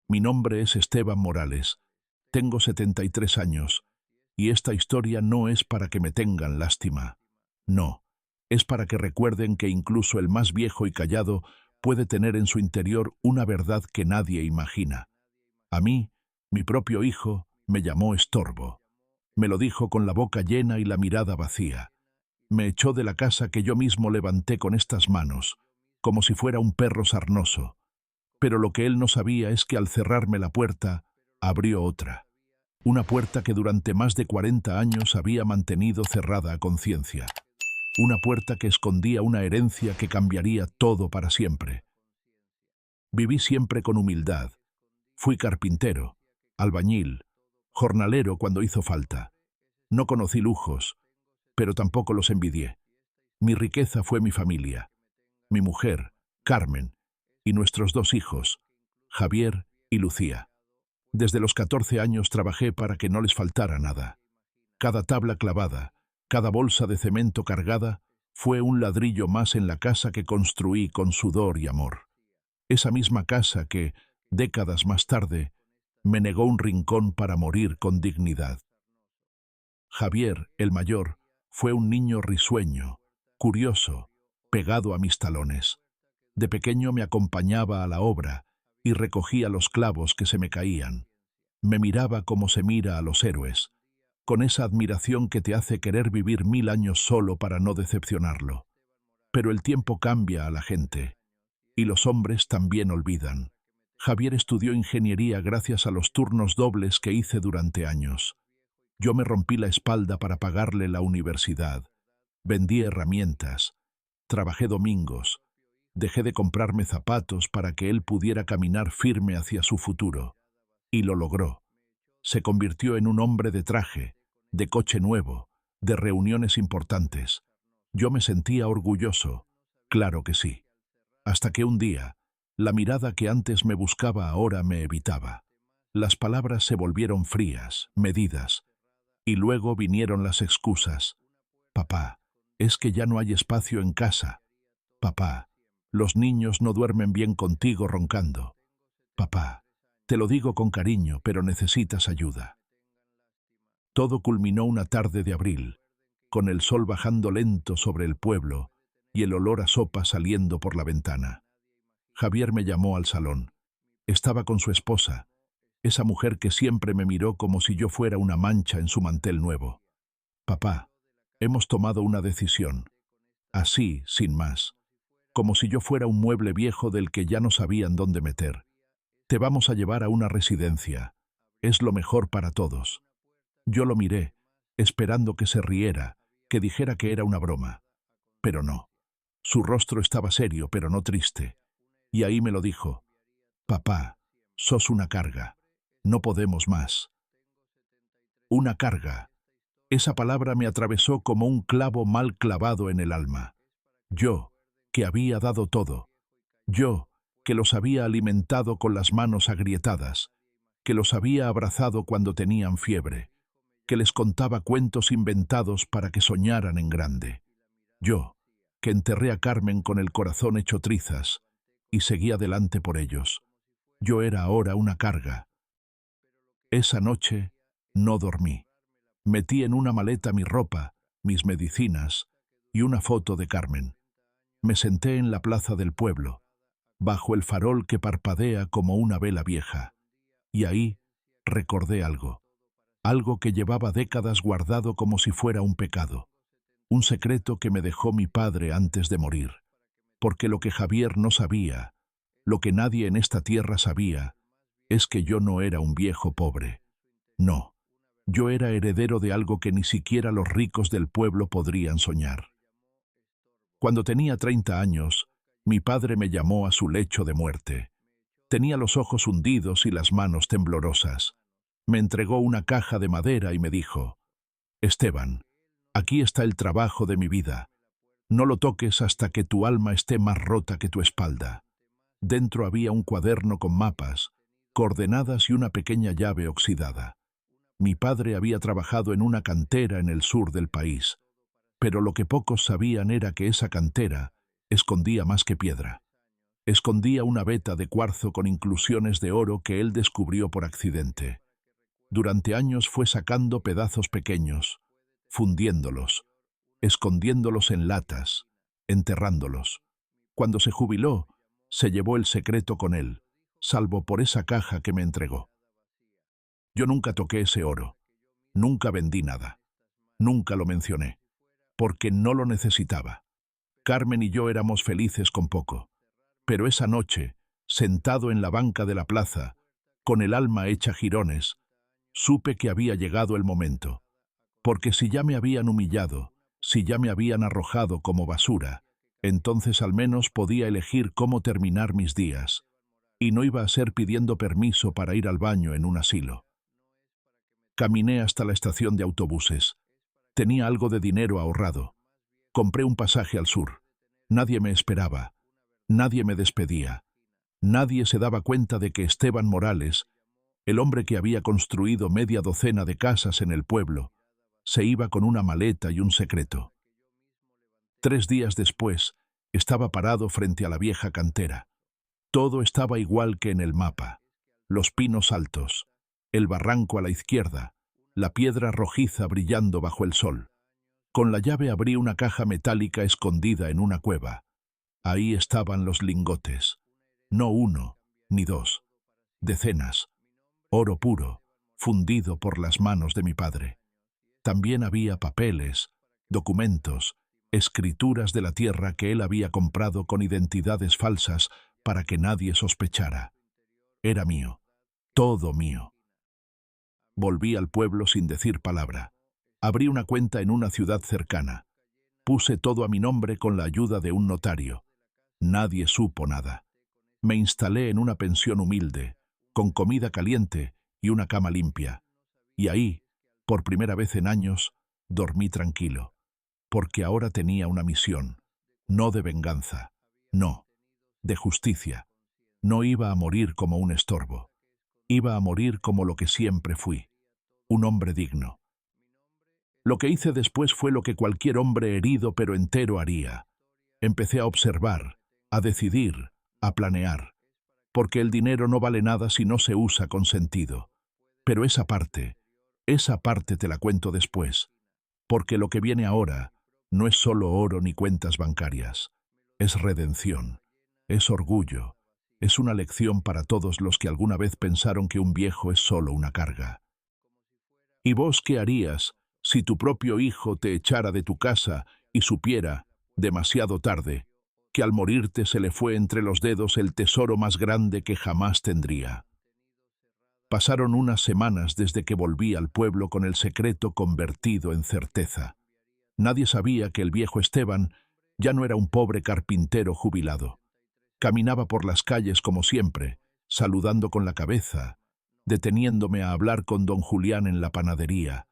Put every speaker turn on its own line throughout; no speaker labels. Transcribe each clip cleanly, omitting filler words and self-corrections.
Mi nombre es Esteban Morales. Tengo 73 años, y esta historia no es para que me tengan lástima. No, es para que recuerden que incluso el más viejo y callado puede tener en su interior una verdad que nadie imagina. A mí, mi propio hijo, me llamó estorbo. Me lo dijo con la boca llena y la mirada vacía. Me echó de la casa que yo mismo levanté con estas manos, como si fuera un perro sarnoso. Pero lo que él no sabía es que al cerrarme la puerta, abrió otra. Una puerta que durante más de 40 años había mantenido cerrada a conciencia. Una puerta que escondía una herencia que cambiaría todo para siempre. Viví siempre con humildad. Fui carpintero, albañil, jornalero cuando hizo falta. No conocí lujos, pero tampoco los envidié. Mi riqueza fue mi familia, mi mujer, Carmen, y nuestros 2 hijos, Javier y Lucía. Desde los 14 años trabajé para que no les faltara nada. Cada tabla clavada, cada bolsa de cemento cargada, fue un ladrillo más en la casa que construí con sudor y amor. Esa misma casa que, décadas más tarde, me negó un rincón para morir con dignidad. Javier, el mayor, fue un niño risueño, curioso, pegado a mis talones. De pequeño me acompañaba a la obra y recogía los clavos que se me caían. Me miraba como se mira a los héroes, con esa admiración que te hace querer vivir 1000 años solo para no decepcionarlo. Pero el tiempo cambia a la gente, y los hombres también olvidan. Javier estudió ingeniería gracias a los turnos dobles que hice durante años. Yo me rompí la espalda para pagarle la universidad. Vendí herramientas, trabajé domingos, dejé de comprarme zapatos para que él pudiera caminar firme hacia su futuro. Y lo logró. Se convirtió en un hombre de traje, de coche nuevo, de reuniones importantes. Yo me sentía orgulloso, claro que sí. Hasta que un día, la mirada que antes me buscaba ahora me evitaba. Las palabras se volvieron frías, medidas, y luego vinieron las excusas. Papá, es que ya no hay espacio en casa. Papá, los niños no duermen bien contigo roncando. Papá, te lo digo con cariño, pero necesitas ayuda. Todo culminó una tarde de abril, con el sol bajando lento sobre el pueblo y el olor a sopa saliendo por la ventana. Javier me llamó al salón. Estaba con su esposa, esa mujer que siempre me miró como si yo fuera una mancha en su mantel nuevo. Papá, hemos tomado una decisión. Así, sin más. Como si yo fuera un mueble viejo del que ya no sabían dónde meter. Te vamos a llevar a una residencia. Es lo mejor para todos. Yo lo miré, esperando que se riera, que dijera que era una broma. Pero no. Su rostro estaba serio, pero no triste. Y ahí me lo dijo. Papá, sos una carga. No podemos más. Una carga. Esa palabra me atravesó como un clavo mal clavado en el alma. Yo, que había dado todo. Yo, que los había alimentado con las manos agrietadas, que los había abrazado cuando tenían fiebre, que les contaba cuentos inventados para que soñaran en grande. Yo, que enterré a Carmen con el corazón hecho trizas y seguí adelante por ellos. Yo era ahora una carga. Esa noche no dormí. Metí en una maleta mi ropa, mis medicinas y una foto de Carmen. Me senté en la plaza del pueblo, bajo el farol que parpadea como una vela vieja, y ahí recordé algo. Algo que llevaba décadas guardado como si fuera un pecado. Un secreto que me dejó mi padre antes de morir. Porque lo que Javier no sabía, lo que nadie en esta tierra sabía, es que yo no era un viejo pobre. No, yo era heredero de algo que ni siquiera los ricos del pueblo podrían soñar. Cuando tenía 30 años, mi padre me llamó a su lecho de muerte. Tenía los ojos hundidos y las manos temblorosas. Me entregó una caja de madera y me dijo, Esteban, aquí está el trabajo de mi vida. No lo toques hasta que tu alma esté más rota que tu espalda. Dentro había un cuaderno con mapas, coordenadas y una pequeña llave oxidada. Mi padre había trabajado en una cantera en el sur del país, pero lo que pocos sabían era que esa cantera escondía más que piedra. Escondía una veta de cuarzo con inclusiones de oro que él descubrió por accidente. Durante años fue sacando pedazos pequeños, fundiéndolos, escondiéndolos en latas, enterrándolos. Cuando se jubiló, se llevó el secreto con él, salvo por esa caja que me entregó. Yo nunca toqué ese oro, nunca vendí nada, nunca lo mencioné, porque no lo necesitaba. Carmen y yo éramos felices con poco. Pero esa noche, sentado en la banca de la plaza, con el alma hecha jirones, supe que había llegado el momento. Porque si ya me habían humillado, si ya me habían arrojado como basura, entonces al menos podía elegir cómo terminar mis días, y no iba a ser pidiendo permiso para ir al baño en un asilo. Caminé hasta la estación de autobuses. Tenía algo de dinero ahorrado. Compré un pasaje al sur. Nadie me esperaba. Nadie me despedía. Nadie se daba cuenta de que Esteban Morales, el hombre que había construido media docena de casas en el pueblo, se iba con una maleta y un secreto. 3 días después, estaba parado frente a la vieja cantera. Todo estaba igual que en el mapa. Los pinos altos, el barranco a la izquierda, la piedra rojiza brillando bajo el sol. Con la llave abrí una caja metálica escondida en una cueva. Ahí estaban los lingotes. No uno, ni dos. Decenas. Oro puro, fundido por las manos de mi padre. También había papeles, documentos, escrituras de la tierra que él había comprado con identidades falsas para que nadie sospechara. Era mío, todo mío. Volví al pueblo sin decir palabra. Abrí una cuenta en una ciudad cercana. Puse todo a mi nombre con la ayuda de un notario. Nadie supo nada. Me instalé en una pensión humilde, con comida caliente y una cama limpia. Y ahí, por primera vez en años, dormí tranquilo, porque ahora tenía una misión, no de venganza, no, de justicia. No iba a morir como un estorbo. Iba a morir como lo que siempre fui, un hombre digno. Lo que hice después fue lo que cualquier hombre herido pero entero haría. Empecé a observar, a decidir, a planear, porque el dinero no vale nada si no se usa con sentido. Pero esa parte te la cuento después, porque lo que viene ahora no es solo oro ni cuentas bancarias, es redención, es orgullo, es una lección para todos los que alguna vez pensaron que un viejo es solo una carga. ¿Y vos qué harías si tu propio hijo te echara de tu casa y supiera, demasiado tarde, que al morirte se le fue entre los dedos el tesoro más grande que jamás tendría? Pasaron unas semanas desde que volví al pueblo con el secreto convertido en certeza. Nadie sabía que el viejo Esteban ya no era un pobre carpintero jubilado. Caminaba por las calles como siempre, saludando con la cabeza, deteniéndome a hablar con don Julián en la panadería,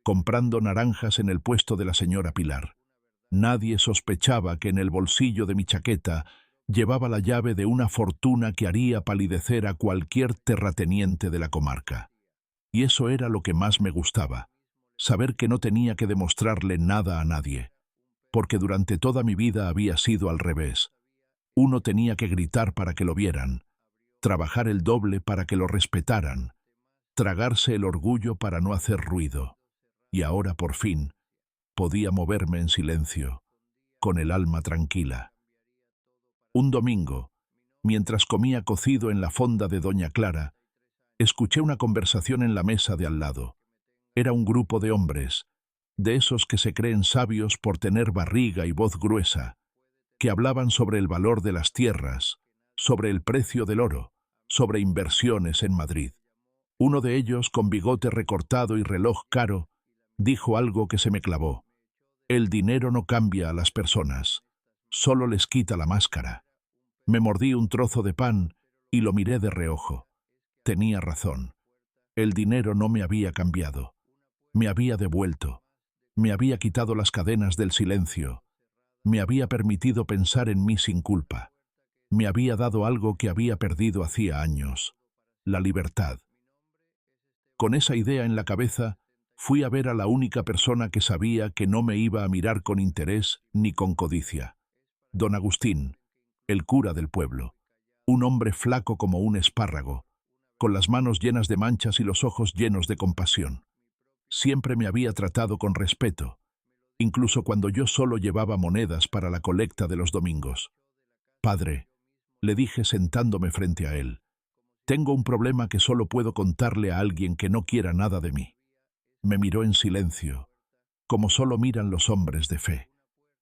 comprando naranjas en el puesto de la señora Pilar. Nadie sospechaba que en el bolsillo de mi chaqueta llevaba la llave de una fortuna que haría palidecer a cualquier terrateniente de la comarca. Y eso era lo que más me gustaba, saber que no tenía que demostrarle nada a nadie, porque durante toda mi vida había sido al revés. Uno tenía que gritar para que lo vieran, trabajar el doble para que lo respetaran, tragarse el orgullo para no hacer ruido. Y ahora, por fin, podía moverme en silencio, con el alma tranquila. Un domingo, mientras comía cocido en la fonda de doña Clara, escuché una conversación en la mesa de al lado. Era un grupo de hombres, de esos que se creen sabios por tener barriga y voz gruesa, que hablaban sobre el valor de las tierras, sobre el precio del oro, sobre inversiones en Madrid. Uno de ellos, con bigote recortado y reloj caro, dijo algo que se me clavó. El dinero no cambia a las personas, solo les quita la máscara. Me mordí un trozo de pan y lo miré de reojo. Tenía razón. El dinero no me había cambiado. Me había devuelto. Me había quitado las cadenas del silencio. Me había permitido pensar en mí sin culpa. Me había dado algo que había perdido hacía años: la libertad. Con esa idea en la cabeza, fui a ver a la única persona que sabía que no me iba a mirar con interés ni con codicia. Don Agustín, el cura del pueblo. Un hombre flaco como un espárrago, con las manos llenas de manchas y los ojos llenos de compasión. Siempre me había tratado con respeto, incluso cuando yo solo llevaba monedas para la colecta de los domingos. «Padre», le dije sentándome frente a él, «tengo un problema que solo puedo contarle a alguien que no quiera nada de mí». Me miró en silencio, como solo miran los hombres de fe,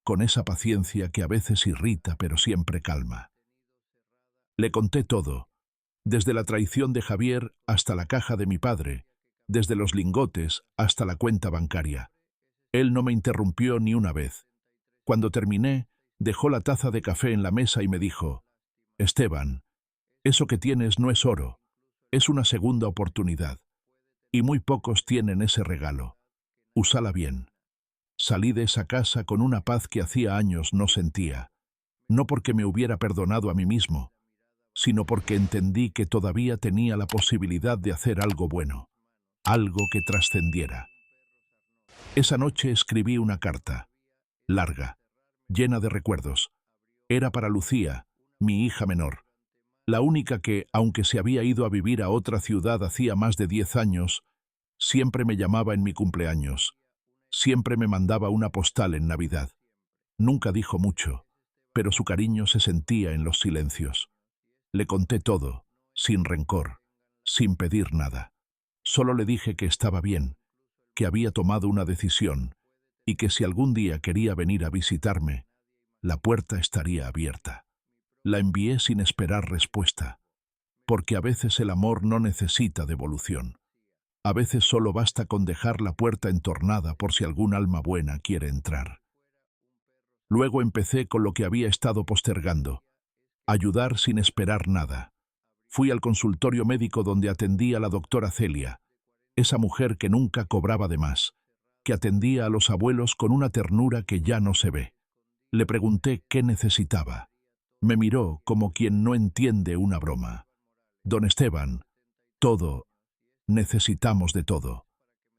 con esa paciencia que a veces irrita pero siempre calma. Le conté todo, desde la traición de Javier hasta la caja de mi padre, desde los lingotes hasta la cuenta bancaria. Él no me interrumpió ni una vez. Cuando terminé, dejó la taza de café en la mesa y me dijo: «Esteban, eso que tienes no es oro, es una segunda oportunidad. Y muy pocos tienen ese regalo. Úsala bien». Salí de esa casa con una paz que hacía años no sentía, no porque me hubiera perdonado a mí mismo, sino porque entendí que todavía tenía la posibilidad de hacer algo bueno, algo que trascendiera. Esa noche escribí una carta, larga, llena de recuerdos. Era para Lucía, mi hija menor, la única que, aunque se había ido a vivir a otra ciudad hacía más de 10 años, siempre me llamaba en mi cumpleaños, siempre me mandaba una postal en Navidad. Nunca dijo mucho, pero su cariño se sentía en los silencios. Le conté todo, sin rencor, sin pedir nada. Solo le dije que estaba bien, que había tomado una decisión y que si algún día quería venir a visitarme, la puerta estaría abierta. La envié sin esperar respuesta, porque a veces el amor no necesita devolución. A veces solo basta con dejar la puerta entornada por si algún alma buena quiere entrar. Luego empecé con lo que había estado postergando: ayudar sin esperar nada. Fui al consultorio médico donde atendía a la doctora Celia, esa mujer que nunca cobraba de más, que atendía a los abuelos con una ternura que ya no se ve. Le pregunté qué necesitaba. Me miró como quien no entiende una broma. «Don Esteban, todo, necesitamos de todo».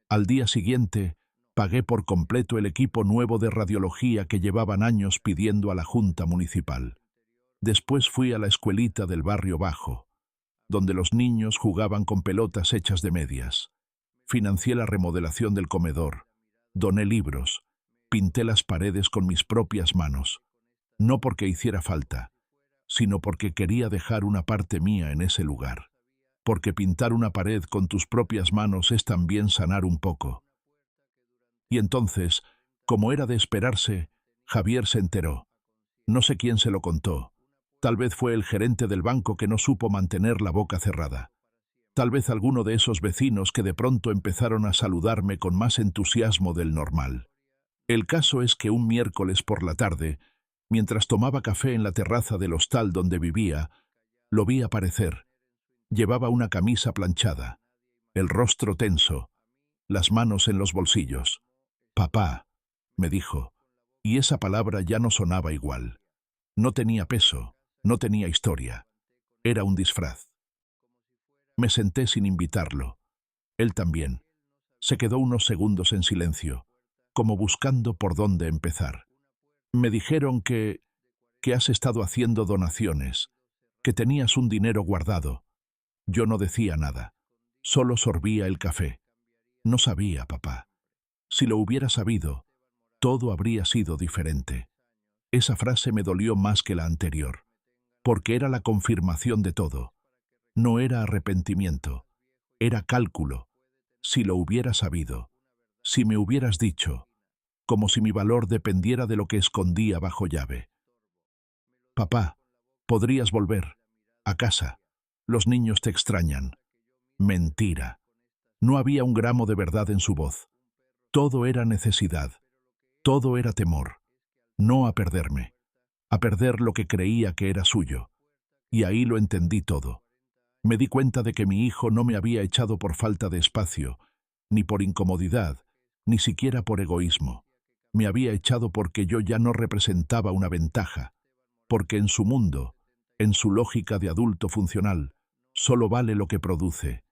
Al día siguiente, pagué por completo el equipo nuevo de radiología que llevaban años pidiendo a la Junta Municipal. Después fui a la escuelita del barrio bajo, donde los niños jugaban con pelotas hechas de medias. Financié la remodelación del comedor, doné libros, pinté las paredes con mis propias manos, no porque hiciera falta, sino porque quería dejar una parte mía en ese lugar. Porque pintar una pared con tus propias manos es también sanar un poco. Y entonces, como era de esperarse, Javier se enteró. No sé quién se lo contó. Tal vez fue el gerente del banco que no supo mantener la boca cerrada. Tal vez alguno de esos vecinos que de pronto empezaron a saludarme con más entusiasmo del normal. El caso es que un miércoles por la tarde, mientras tomaba café en la terraza del hostal donde vivía, lo vi aparecer. Llevaba una camisa planchada, el rostro tenso, las manos en los bolsillos. «Papá», me dijo, y esa palabra ya no sonaba igual. No tenía peso, no tenía historia. Era un disfraz. Me senté sin invitarlo. Él también. Se quedó unos segundos en silencio, como buscando por dónde empezar. Me dijeron que has estado haciendo donaciones, que tenías un dinero guardado. Yo no decía nada, solo sorbía el café. No sabía, papá. Si lo hubiera sabido, todo habría sido diferente. Esa frase me dolió más que la anterior, porque era la confirmación de todo. No era arrepentimiento, era cálculo. Si lo hubiera sabido, si me hubieras dicho, como si mi valor dependiera de lo que escondía bajo llave. «Papá, podrías volver a casa. Los niños te extrañan». Mentira. No había un gramo de verdad en su voz. Todo era necesidad. Todo era temor. No a perderme. A perder lo que creía que era suyo. Y ahí lo entendí todo. Me di cuenta de que mi hijo no me había echado por falta de espacio, ni por incomodidad, ni siquiera por egoísmo. Me había echado porque yo ya no representaba una ventaja, porque en su mundo, en su lógica de adulto funcional, solo vale lo que produce,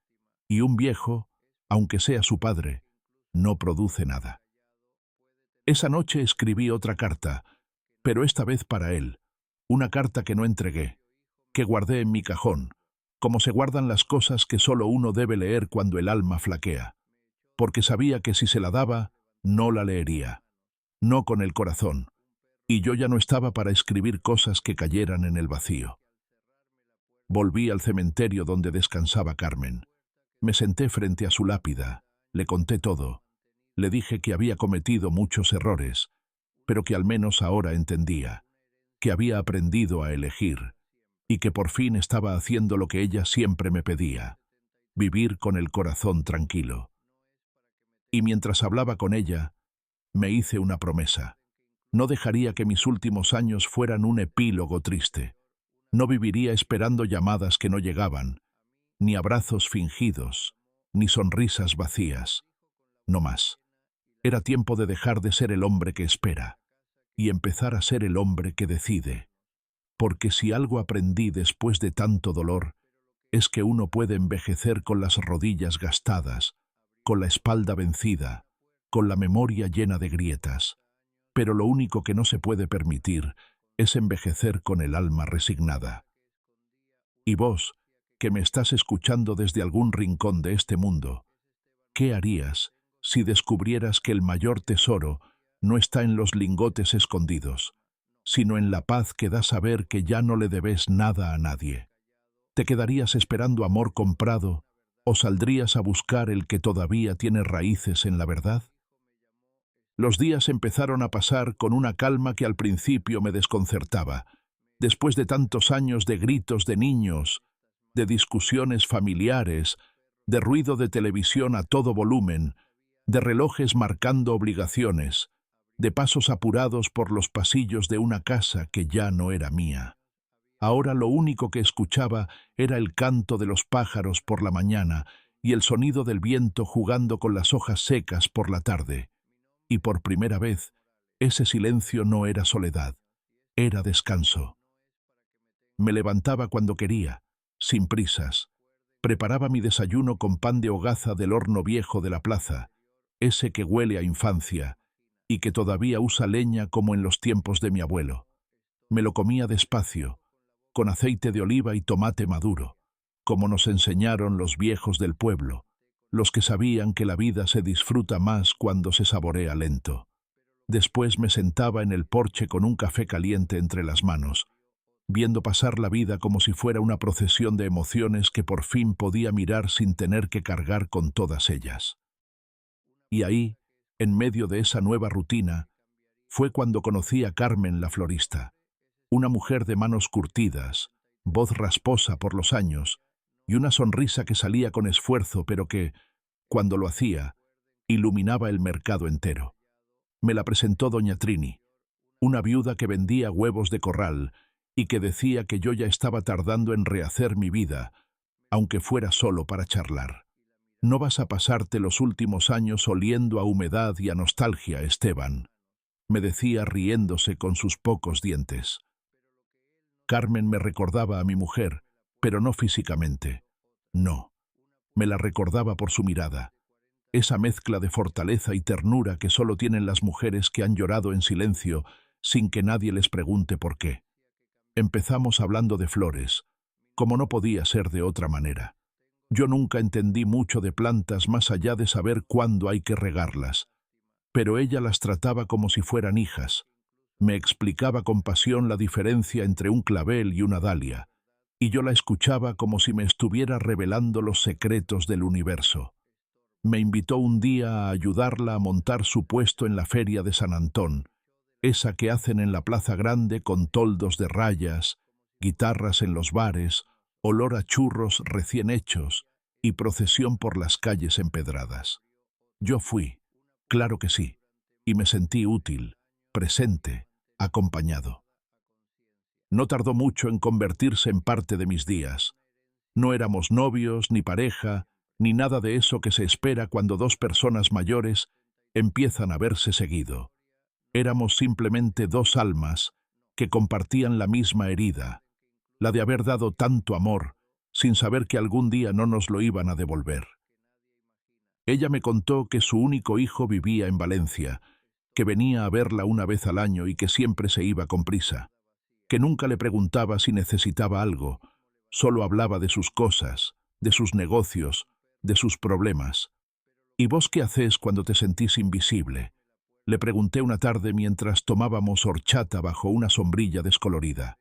y un viejo, aunque sea su padre, no produce nada. Esa noche escribí otra carta, pero esta vez para él, una carta que no entregué, que guardé en mi cajón, como se guardan las cosas que solo uno debe leer cuando el alma flaquea, porque sabía que si se la daba, no la leería, no con el corazón, y yo ya no estaba para escribir cosas que cayeran en el vacío. Volví al cementerio donde descansaba Carmen. Me senté frente a su lápida, le conté todo, le dije que había cometido muchos errores, pero que al menos ahora entendía, que había aprendido a elegir, y que por fin estaba haciendo lo que ella siempre me pedía, vivir con el corazón tranquilo. Y mientras hablaba con ella, me hice una promesa. No dejaría que mis últimos años fueran un epílogo triste. No viviría esperando llamadas que no llegaban, ni abrazos fingidos, ni sonrisas vacías. No más. Era tiempo de dejar de ser el hombre que espera y empezar a ser el hombre que decide. Porque si algo aprendí después de tanto dolor, es que uno puede envejecer con las rodillas gastadas, con la espalda vencida, con la memoria llena de grietas, pero lo único que no se puede permitir es envejecer con el alma resignada. Y vos, que me estás escuchando desde algún rincón de este mundo, ¿qué harías si descubrieras que el mayor tesoro no está en los lingotes escondidos, sino en la paz que da saber que ya no le debes nada a nadie? ¿Te quedarías esperando amor comprado o saldrías a buscar el que todavía tiene raíces en la verdad? Los días empezaron a pasar con una calma que al principio me desconcertaba. Después de tantos años de gritos de niños, de discusiones familiares, de ruido de televisión a todo volumen, de relojes marcando obligaciones, de pasos apurados por los pasillos de una casa que ya no era mía. Ahora lo único que escuchaba era el canto de los pájaros por la mañana y el sonido del viento jugando con las hojas secas por la tarde. Y por primera vez, ese silencio no era soledad, era descanso. Me levantaba cuando quería, sin prisas. Preparaba mi desayuno con pan de hogaza del horno viejo de la plaza, ese que huele a infancia y que todavía usa leña como en los tiempos de mi abuelo. Me lo comía despacio, con aceite de oliva y tomate maduro, como nos enseñaron los viejos del pueblo, los que sabían que la vida se disfruta más cuando se saborea lento. Después me sentaba en el porche con un café caliente entre las manos, viendo pasar la vida como si fuera una procesión de emociones que por fin podía mirar sin tener que cargar con todas ellas. Y ahí, en medio de esa nueva rutina, fue cuando conocí a Carmen la florista, una mujer de manos curtidas, voz rasposa por los años, y una sonrisa que salía con esfuerzo, pero que, cuando lo hacía, iluminaba el mercado entero. Me la presentó doña Trini, una viuda que vendía huevos de corral y que decía que yo ya estaba tardando en rehacer mi vida, aunque fuera solo para charlar. No vas a pasarte los últimos años oliendo a humedad y a nostalgia, Esteban, me decía riéndose con sus pocos dientes. Carmen me recordaba a mi mujer, pero no físicamente. No, me la recordaba por su mirada, esa mezcla de fortaleza y ternura que solo tienen las mujeres que han llorado en silencio sin que nadie les pregunte por qué. Empezamos hablando de flores, como no podía ser de otra manera. Yo nunca entendí mucho de plantas más allá de saber cuándo hay que regarlas, pero ella las trataba como si fueran hijas. Me explicaba con pasión la diferencia entre un clavel y una dalia, y yo la escuchaba como si me estuviera revelando los secretos del universo. Me invitó un día a ayudarla a montar su puesto en la feria de San Antón, esa que hacen en la Plaza Grande con toldos de rayas, guitarras en los bares, olor a churros recién hechos y procesión por las calles empedradas. Yo fui, claro que sí, y me sentí útil, presente, acompañado. No tardó mucho en convertirse en parte de mis días. No éramos novios, ni pareja, ni nada de eso que se espera cuando dos personas mayores empiezan a verse seguido. Éramos simplemente dos almas que compartían la misma herida, la de haber dado tanto amor, sin saber que algún día no nos lo iban a devolver. Ella me contó que su único hijo vivía en Valencia, que venía a verla una vez al año y que siempre se iba con prisa. que nunca le preguntaba si necesitaba algo, solo hablaba de sus cosas, de sus negocios, de sus problemas. ¿Y vos qué hacés cuando te sentís invisible?, le pregunté una tarde mientras tomábamos horchata bajo una sombrilla descolorida.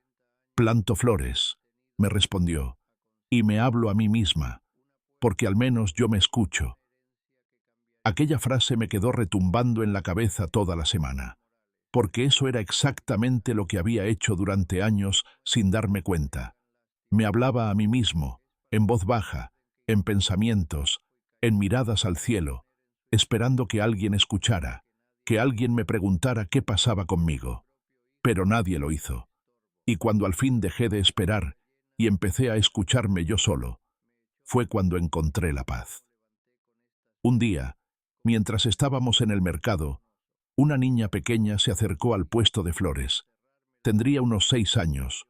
Planto flores, me respondió, y me hablo a mí misma, porque al menos yo me escucho. Aquella frase me quedó retumbando en la cabeza toda la semana, porque eso era exactamente lo que había hecho durante años sin darme cuenta. Me hablaba a mí mismo, en voz baja, en pensamientos, en miradas al cielo, esperando que alguien escuchara, que alguien me preguntara qué pasaba conmigo. Pero nadie lo hizo. Y cuando al fin dejé de esperar y empecé a escucharme yo solo, fue cuando encontré la paz. Un día, mientras estábamos en el mercado, una niña pequeña se acercó al puesto de flores. Tendría unos 6 años,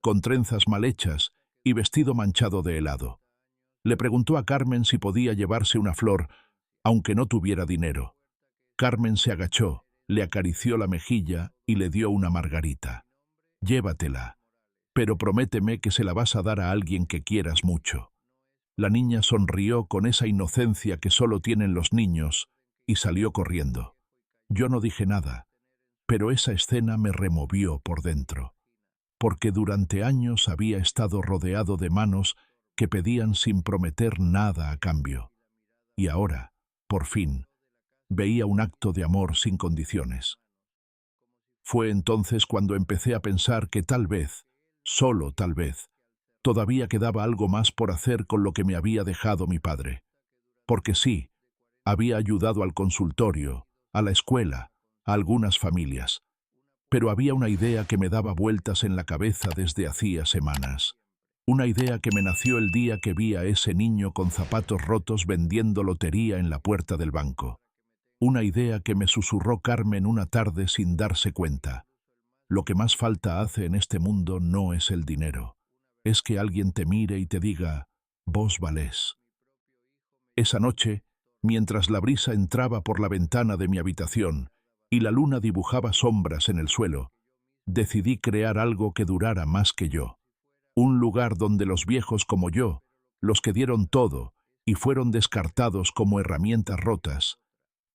con trenzas mal hechas y vestido manchado de helado. Le preguntó a Carmen si podía llevarse una flor, aunque no tuviera dinero. Carmen se agachó, le acarició la mejilla y le dio una margarita. Llévatela, pero prométeme que se la vas a dar a alguien que quieras mucho. La niña sonrió con esa inocencia que solo tienen los niños y salió corriendo. Yo no dije nada, pero esa escena me removió por dentro, porque durante años había estado rodeado de manos que pedían sin prometer nada a cambio. Y ahora, por fin, veía un acto de amor sin condiciones. Fue entonces cuando empecé a pensar que tal vez, solo tal vez, todavía quedaba algo más por hacer con lo que me había dejado mi padre. Porque sí, había ayudado al consultorio, a la escuela, a algunas familias, pero había una idea que me daba vueltas en la cabeza desde hacía semanas. Una idea que me nació el día que vi a ese niño con zapatos rotos vendiendo lotería en la puerta del banco. Una idea que me susurró Carmen una tarde sin darse cuenta. Lo que más falta hace en este mundo no es el dinero. Es que alguien te mire y te diga, vos valés. Esa noche, mientras la brisa entraba por la ventana de mi habitación y la luna dibujaba sombras en el suelo, decidí crear algo que durara más que yo. Un lugar donde los viejos como yo, los que dieron todo y fueron descartados como herramientas rotas,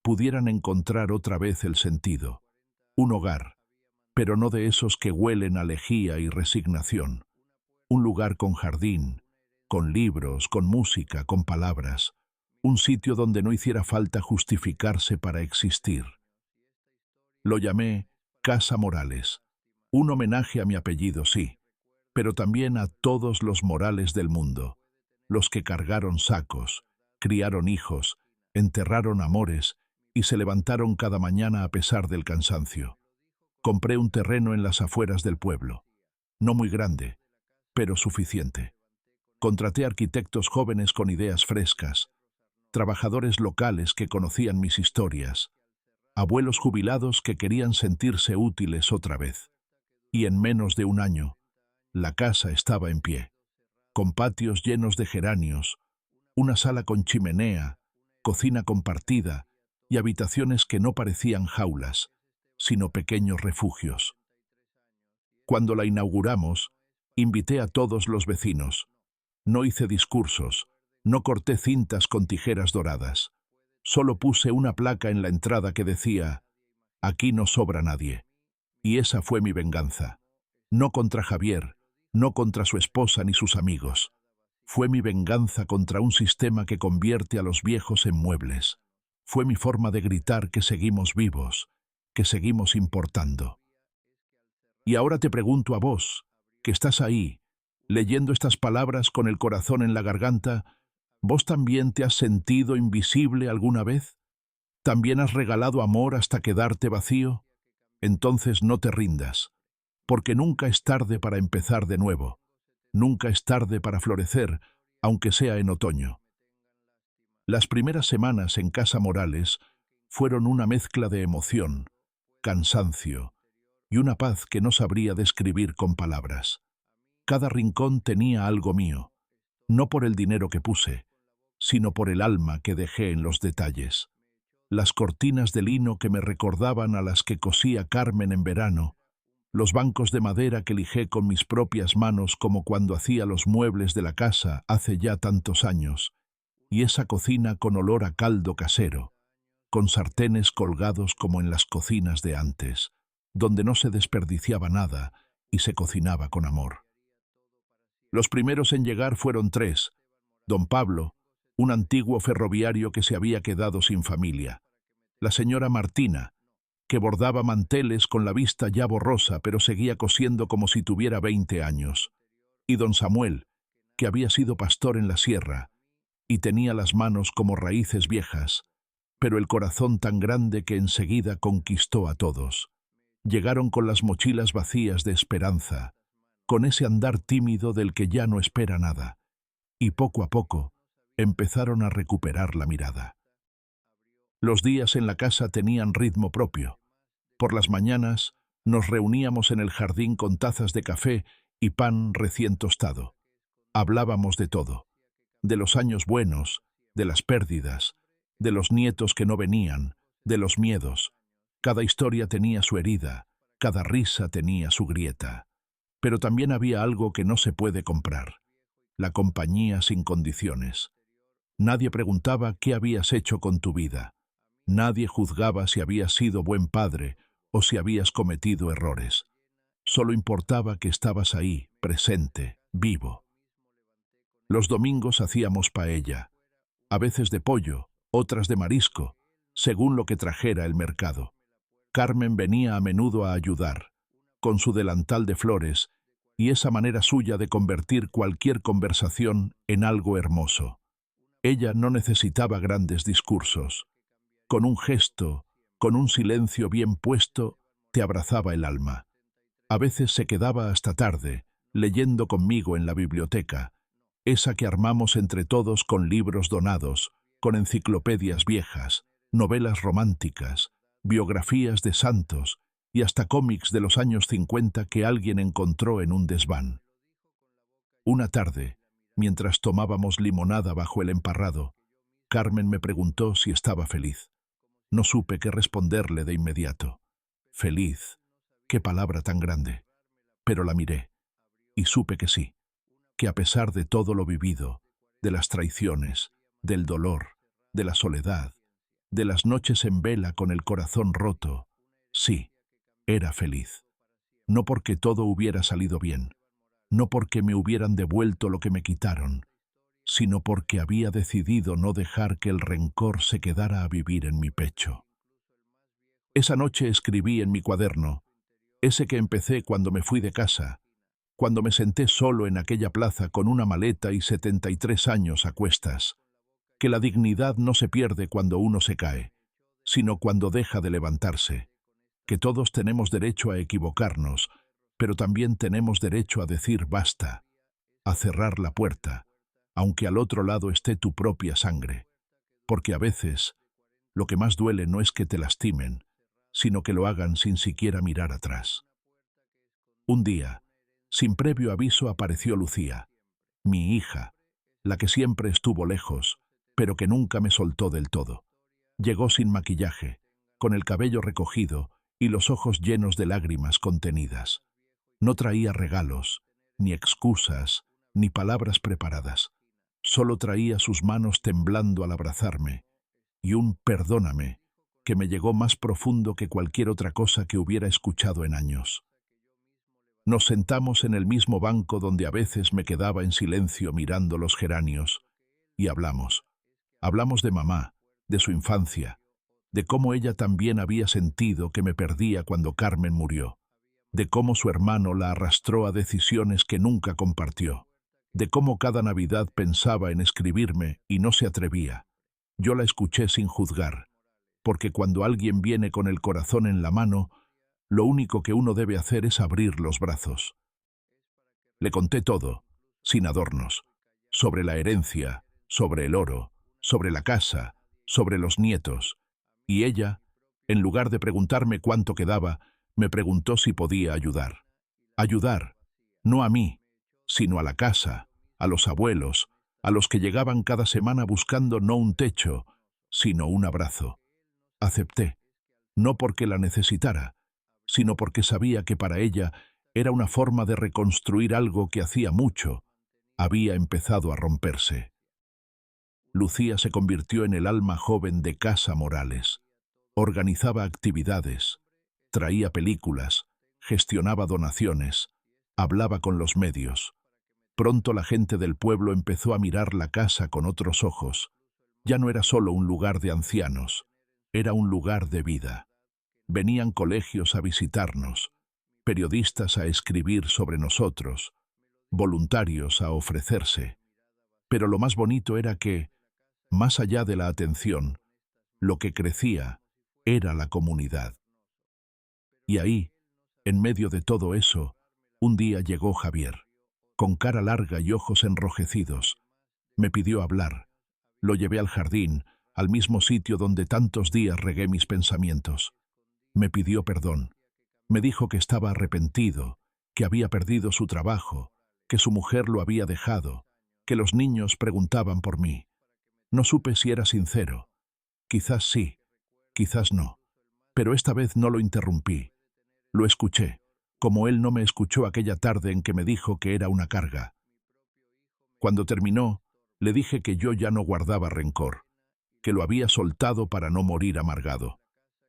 pudieran encontrar otra vez el sentido. Un hogar, pero no de esos que huelen a lejía y resignación. Un lugar con jardín, con libros, con música, con palabras. Un sitio donde no hiciera falta justificarse para existir. Lo llamé Casa Morales. Un homenaje a mi apellido, sí, pero también a todos los Morales del mundo. Los que cargaron sacos, criaron hijos, enterraron amores y se levantaron cada mañana a pesar del cansancio. Compré un terreno en las afueras del pueblo. No muy grande, pero suficiente. Contraté arquitectos jóvenes con ideas frescas, trabajadores locales que conocían mis historias, abuelos jubilados que querían sentirse útiles otra vez. Y en menos de un año, la casa estaba en pie, con patios llenos de geranios, una sala con chimenea, cocina compartida y habitaciones que no parecían jaulas, sino pequeños refugios. Cuando la inauguramos, invité a todos los vecinos. No hice discursos, no corté cintas con tijeras doradas. Solo puse una placa en la entrada que decía, «Aquí no sobra nadie». Y esa fue mi venganza. No contra Javier, no contra su esposa ni sus amigos. Fue mi venganza contra un sistema que convierte a los viejos en muebles. Fue mi forma de gritar que seguimos vivos, que seguimos importando. Y ahora te pregunto a vos, que estás ahí, leyendo estas palabras con el corazón en la garganta, ¿vos también te has sentido invisible alguna vez? ¿También has regalado amor hasta quedarte vacío? Entonces no te rindas, porque nunca es tarde para empezar de nuevo. Nunca es tarde para florecer, aunque sea en otoño. Las primeras semanas en Casa Morales fueron una mezcla de emoción, cansancio y una paz que no sabría describir con palabras. Cada rincón tenía algo mío, no por el dinero que puse, sino por el alma que dejé en los detalles. Las cortinas de lino que me recordaban a las que cosía Carmen en verano, los bancos de madera que lijé con mis propias manos como cuando hacía los muebles de la casa hace ya tantos años, y esa cocina con olor a caldo casero, con sartenes colgados como en las cocinas de antes, donde no se desperdiciaba nada y se cocinaba con amor. Los primeros en llegar fueron tres: don Pablo, un antiguo ferroviario que se había quedado sin familia; la señora Martina, que bordaba manteles con la vista ya borrosa pero seguía cosiendo como si tuviera 20 años; y don Samuel, que había sido pastor en la sierra y tenía las manos como raíces viejas, pero el corazón tan grande que enseguida conquistó a todos. Llegaron con las mochilas vacías de esperanza, con ese andar tímido del que ya no espera nada, y poco a poco empezaron a recuperar la mirada. Los días en la casa tenían ritmo propio. Por las mañanas nos reuníamos en el jardín con tazas de café y pan recién tostado. Hablábamos de todo: de los años buenos, de las pérdidas, de los nietos que no venían, de los miedos. Cada historia tenía su herida, cada risa tenía su grieta. Pero también había algo que no se puede comprar: la compañía sin condiciones. Nadie preguntaba qué habías hecho con tu vida. Nadie juzgaba si habías sido buen padre o si habías cometido errores. Solo importaba que estabas ahí, presente, vivo. Los domingos hacíamos paella, a veces de pollo, otras de marisco, según lo que trajera el mercado. Carmen venía a menudo a ayudar, con su delantal de flores y esa manera suya de convertir cualquier conversación en algo hermoso. Ella no necesitaba grandes discursos. Con un gesto, con un silencio bien puesto, te abrazaba el alma. A veces se quedaba hasta tarde, leyendo conmigo en la biblioteca, esa que armamos entre todos con libros donados, con enciclopedias viejas, novelas románticas, biografías de santos y hasta cómics de los años 50 que alguien encontró en un desván. Una tarde, mientras tomábamos limonada bajo el emparrado, Carmen me preguntó si estaba feliz. No supe qué responderle de inmediato. Feliz, qué palabra tan grande. Pero la miré, y supe que sí, que a pesar de todo lo vivido, de las traiciones, del dolor, de la soledad, de las noches en vela con el corazón roto, sí, era feliz. No porque todo hubiera salido bien, no porque me hubieran devuelto lo que me quitaron, sino porque había decidido no dejar que el rencor se quedara a vivir en mi pecho. Esa noche escribí en mi cuaderno, ese que empecé cuando me fui de casa, cuando me senté solo en aquella plaza con una maleta y 73 años a cuestas, que la dignidad no se pierde cuando uno se cae, sino cuando deja de levantarse, que todos tenemos derecho a equivocarnos, pero también tenemos derecho a decir basta, a cerrar la puerta, aunque al otro lado esté tu propia sangre, porque a veces lo que más duele no es que te lastimen, sino que lo hagan sin siquiera mirar atrás. Un día, sin previo aviso, apareció Lucía, mi hija, la que siempre estuvo lejos, pero que nunca me soltó del todo. Llegó sin maquillaje, con el cabello recogido y los ojos llenos de lágrimas contenidas. No traía regalos, ni excusas, ni palabras preparadas. Solo traía sus manos temblando al abrazarme, y un perdóname que me llegó más profundo que cualquier otra cosa que hubiera escuchado en años. Nos sentamos en el mismo banco donde a veces me quedaba en silencio mirando los geranios, y hablamos. Hablamos de mamá, de su infancia, de cómo ella también había sentido que me perdía cuando Carmen murió, de cómo su hermano la arrastró a decisiones que nunca compartió, de cómo cada Navidad pensaba en escribirme y no se atrevía. Yo la escuché sin juzgar, porque cuando alguien viene con el corazón en la mano, lo único que uno debe hacer es abrir los brazos. Le conté todo, sin adornos, sobre la herencia, sobre el oro, sobre la casa, sobre los nietos, y ella, en lugar de preguntarme cuánto quedaba, me preguntó si podía ayudar. Ayudar, no a mí, sino a la casa, a los abuelos, a los que llegaban cada semana buscando no un techo, sino un abrazo. Acepté, no porque la necesitara, sino porque sabía que para ella era una forma de reconstruir algo que hacía mucho había empezado a romperse. Lucía se convirtió en el alma joven de Casa Morales. Organizaba actividades, traía películas, gestionaba donaciones, hablaba con los medios. Pronto la gente del pueblo empezó a mirar la casa con otros ojos. Ya no era solo un lugar de ancianos, era un lugar de vida. Venían colegios a visitarnos, periodistas a escribir sobre nosotros, voluntarios a ofrecerse. Pero lo más bonito era que, más allá de la atención, lo que crecía era la comunidad. Y ahí, en medio de todo eso, un día llegó Javier, con cara larga y ojos enrojecidos. Me pidió hablar. Lo llevé al jardín, al mismo sitio donde tantos días regué mis pensamientos. Me pidió perdón. Me dijo que estaba arrepentido, que había perdido su trabajo, que su mujer lo había dejado, que los niños preguntaban por mí. No supe si era sincero. Quizás sí, quizás no. Pero esta vez no lo interrumpí. Lo escuché, como él no me escuchó aquella tarde en que me dijo que era una carga. Cuando terminó, le dije que yo ya no guardaba rencor, que lo había soltado para no morir amargado.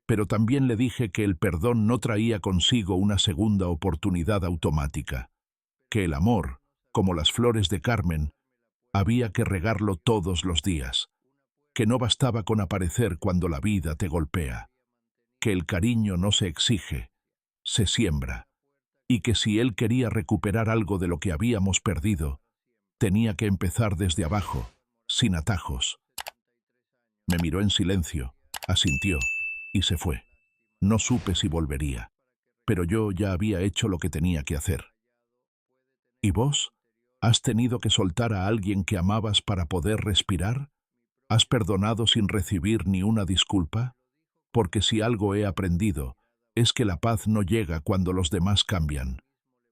Pero también le dije que el perdón no traía consigo una segunda oportunidad automática, que el amor, como las flores de Carmen, había que regarlo todos los días, que no bastaba con aparecer cuando la vida te golpea, que el cariño no se exige, se siembra, y que si él quería recuperar algo de lo que habíamos perdido, tenía que empezar desde abajo, sin atajos. Me miró en silencio, asintió, y se fue. No supe si volvería, pero yo ya había hecho lo que tenía que hacer. ¿Y vos? ¿Has tenido que soltar a alguien que amabas para poder respirar? ¿Has perdonado sin recibir ni una disculpa? Porque si algo he aprendido, es que la paz no llega cuando los demás cambian.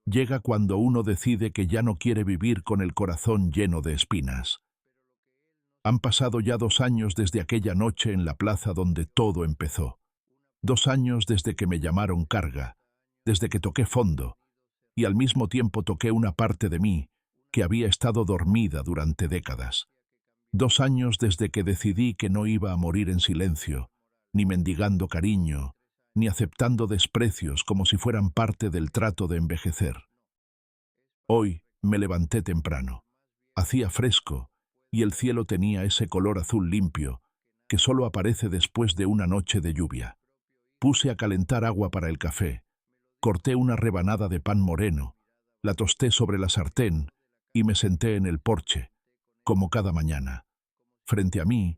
Llega cuando uno decide que ya no quiere vivir con el corazón lleno de espinas. Han pasado ya 2 años desde aquella noche en la plaza donde todo empezó. 2 años desde que me llamaron carga, desde que toqué fondo, y al mismo tiempo toqué una parte de mí que había estado dormida durante décadas. 2 años desde que decidí que no iba a morir en silencio, ni mendigando cariño, ni aceptando desprecios como si fueran parte del trato de envejecer. Hoy me levanté temprano. Hacía fresco, y el cielo tenía ese color azul limpio que solo aparece después de una noche de lluvia. Puse a calentar agua para el café, corté una rebanada de pan moreno, la tosté sobre la sartén y me senté en el porche, como cada mañana. Frente a mí,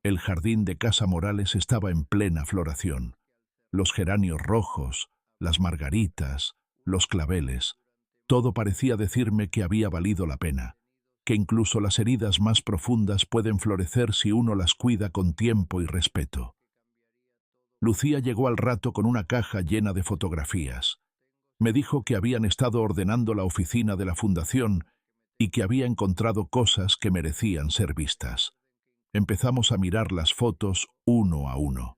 el jardín de Casa Morales estaba en plena floración. Los geranios rojos, las margaritas, los claveles, todo parecía decirme que había valido la pena, que incluso las heridas más profundas pueden florecer si uno las cuida con tiempo y respeto. Lucía llegó al rato con una caja llena de fotografías. Me dijo que habían estado ordenando la oficina de la fundación y que había encontrado cosas que merecían ser vistas. Empezamos a mirar las fotos uno a uno.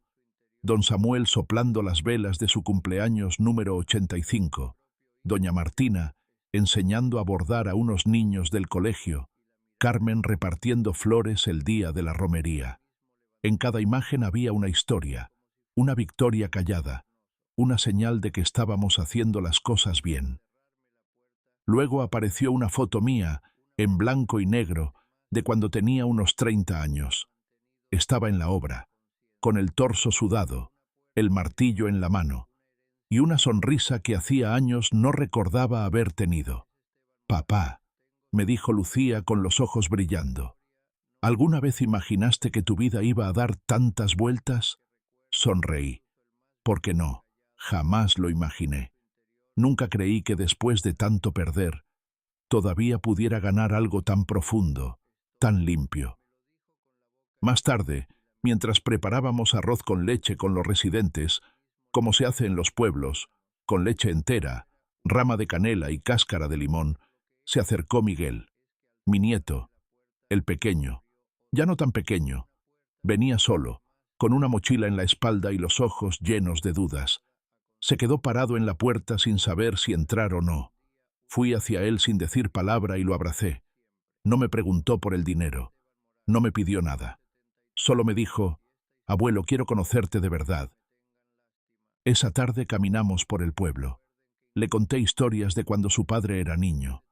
Don Samuel soplando las velas de su cumpleaños número 85, doña Martina enseñando a bordar a unos niños del colegio, Carmen repartiendo flores el día de la romería. En cada imagen había una historia, una victoria callada, una señal de que estábamos haciendo las cosas bien. Luego apareció una foto mía, en blanco y negro, de cuando tenía unos 30 años. Estaba en la obra, con el torso sudado, el martillo en la mano, y una sonrisa que hacía años no recordaba haber tenido. «Papá», me dijo Lucía con los ojos brillando, «¿alguna vez imaginaste que tu vida iba a dar tantas vueltas?» Sonreí. «Porque no, jamás lo imaginé. Nunca creí que después de tanto perder, todavía pudiera ganar algo tan profundo, tan limpio». Más tarde, mientras preparábamos arroz con leche con los residentes, como se hace en los pueblos, con leche entera, rama de canela y cáscara de limón, se acercó Miguel, mi nieto, el pequeño, ya no tan pequeño. Venía solo, con una mochila en la espalda y los ojos llenos de dudas. Se quedó parado en la puerta sin saber si entrar o no. Fui hacia él sin decir palabra y lo abracé. No me preguntó por el dinero. No me pidió nada. Solo me dijo: «Abuelo, quiero conocerte de verdad». Esa tarde caminamos por el pueblo. Le conté historias de cuando su padre era niño,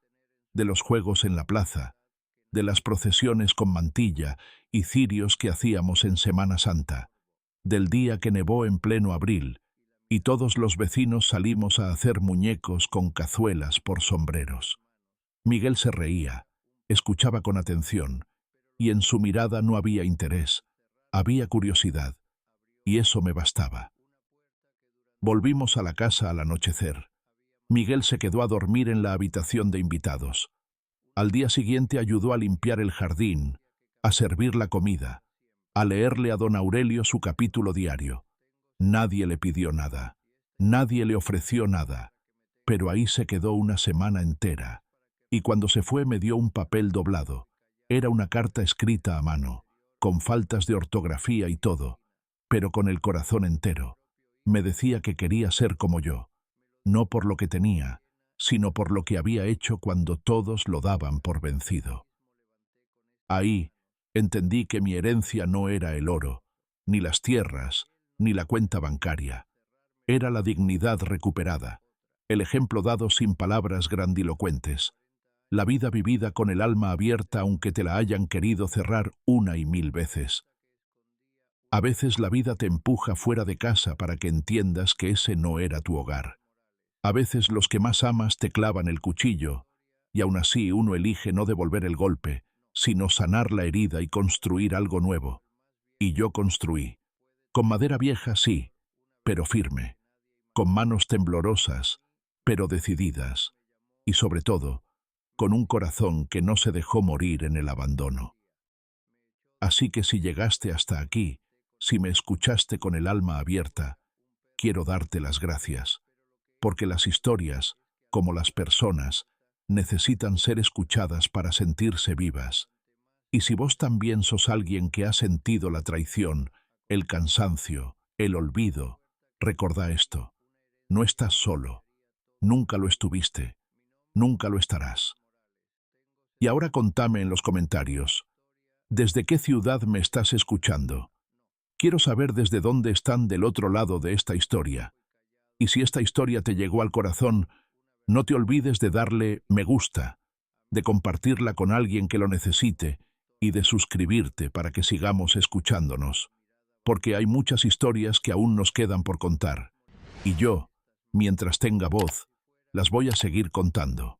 de los juegos en la plaza, de las procesiones con mantilla y cirios que hacíamos en Semana Santa, del día que nevó en pleno abril, y todos los vecinos salimos a hacer muñecos con cazuelas por sombreros. Miguel se reía, escuchaba con atención, y en su mirada no había interés, había curiosidad, y eso me bastaba. Volvimos a la casa al anochecer. Miguel se quedó a dormir en la habitación de invitados. Al día siguiente ayudó a limpiar el jardín, a servir la comida, a leerle a don Aurelio su capítulo diario. Nadie le pidió nada, nadie le ofreció nada, pero ahí se quedó una semana entera, y cuando se fue me dio un papel doblado. Era una carta escrita a mano, con faltas de ortografía y todo, pero con el corazón entero. Me decía que quería ser como yo, no por lo que tenía, sino por lo que había hecho cuando todos lo daban por vencido. Ahí entendí que mi herencia no era el oro, ni las tierras, ni la cuenta bancaria. Era la dignidad recuperada, el ejemplo dado sin palabras grandilocuentes, la vida vivida con el alma abierta aunque te la hayan querido cerrar 1.000 veces. A veces la vida te empuja fuera de casa para que entiendas que ese no era tu hogar. A veces los que más amas te clavan el cuchillo, y aún así uno elige no devolver el golpe, sino sanar la herida y construir algo nuevo. Y yo construí. Con madera vieja, sí, pero firme. Con manos temblorosas, pero decididas. Y sobre todo, con un corazón que no se dejó morir en el abandono. Así que si llegaste hasta aquí, si me escuchaste con el alma abierta, quiero darte las gracias. Porque las historias, como las personas, necesitan ser escuchadas para sentirse vivas. Y si vos también sos alguien que ha sentido la traición, el cansancio, el olvido, recordá esto: no estás solo, nunca lo estuviste, nunca lo estarás. Y ahora contame en los comentarios, ¿desde qué ciudad me estás escuchando? Quiero saber desde dónde están del otro lado de esta historia. Y si esta historia te llegó al corazón, no te olvides de darle me gusta, de compartirla con alguien que lo necesite y de suscribirte para que sigamos escuchándonos. Porque hay muchas historias que aún nos quedan por contar. Y yo, mientras tenga voz, las voy a seguir contando.